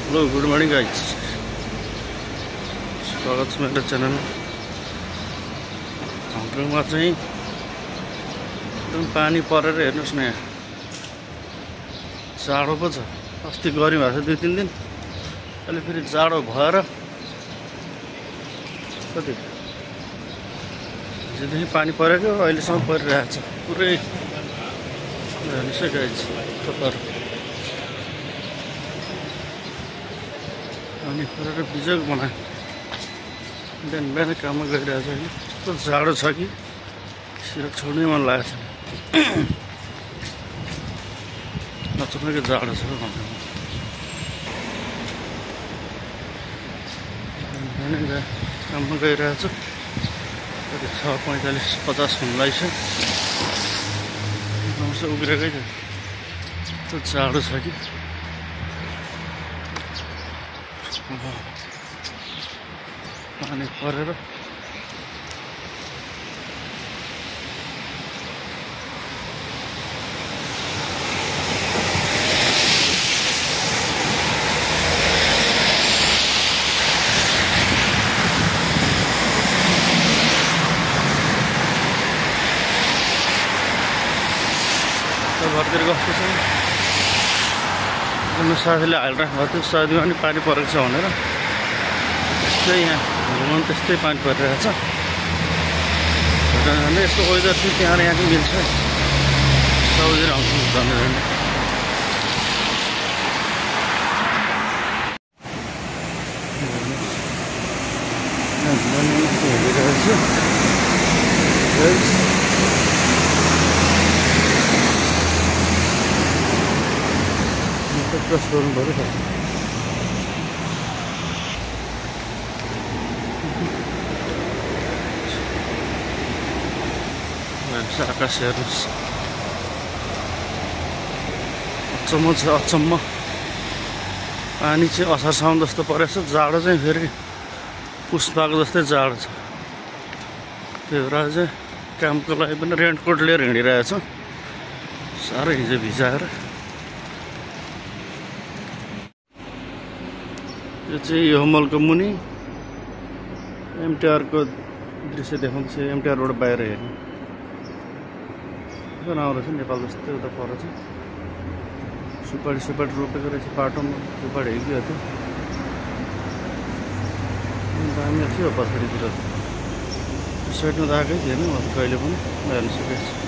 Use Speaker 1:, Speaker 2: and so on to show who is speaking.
Speaker 1: Hello good morning guys, स्वागत छ मेरो च्यानलमा। हाम्रोमा चाहिँ एकदम पानी परेर हेर्नुहोस् न, यहाँ जाडो पो छ। अस्ति गरौँ भएको छ 2-3 दिन, अहिले फेरि जाडो भएर कति हिजोदेखि पानी परेको अहिलेसम्म परिरहेको छ पुरै। हेर्नुहोस् है गाइज, तपाईँहरू पानी परेर बिजोग बनायो। बिहान बिहान काममा गइरहेको छ कि यस्तो जाडो छ कि सिरक छोड्नै मन लागेको छ। अचानकै जाडो छ भन्नु। बिहान काममा गइरहेको छु, कति 6:45-50 हुन लागिसक्यो। उब्रेकै छ, यस्तो जाडो छ कि पानी परेर घरतिर कस्तो छ। साथीले हालिराख्नु भएको थियो, साथीमा पनि पानी परेको छ भनेर। त्यस्तै यहाँ घुमाउनु त्यस्तै पानी परिरहेको छ। यस्तो वेदर चाहिँ त्यहाँ यहाँ चाहिँ मिल्छ। सबैजना आउँछ भनेर क्रस गर्नु पऱ्यो त। आकाश हेर्नुहोस्, अचम्म छ अचम्म। पानी चाहिँ असार साउन जस्तो परेको छ, जाडो चाहिँ फेरि पुष्पाको जस्तै जाडो छ। त्यो भएर चाहिँ कामको लागि पनि रेनकोट लिएर हिँडिरहेको छु, साह्रै हिजो भिजाएर। यो चाहिँ यो मलको मुनि एमटिआरको दृश्य देखाउँछ। एमटिआर रोड बाहिर हेर्नु आउँदैछ, नेपाल जस्तै उता पर छ। सुपारी रोपेको रहेछ बाटोमा, सुपारी हेरिदियो थियो। दामी थियो पछाडितिर, साइडमा त आएकै थिएन कहिले पनि हेर्न सकेको छु।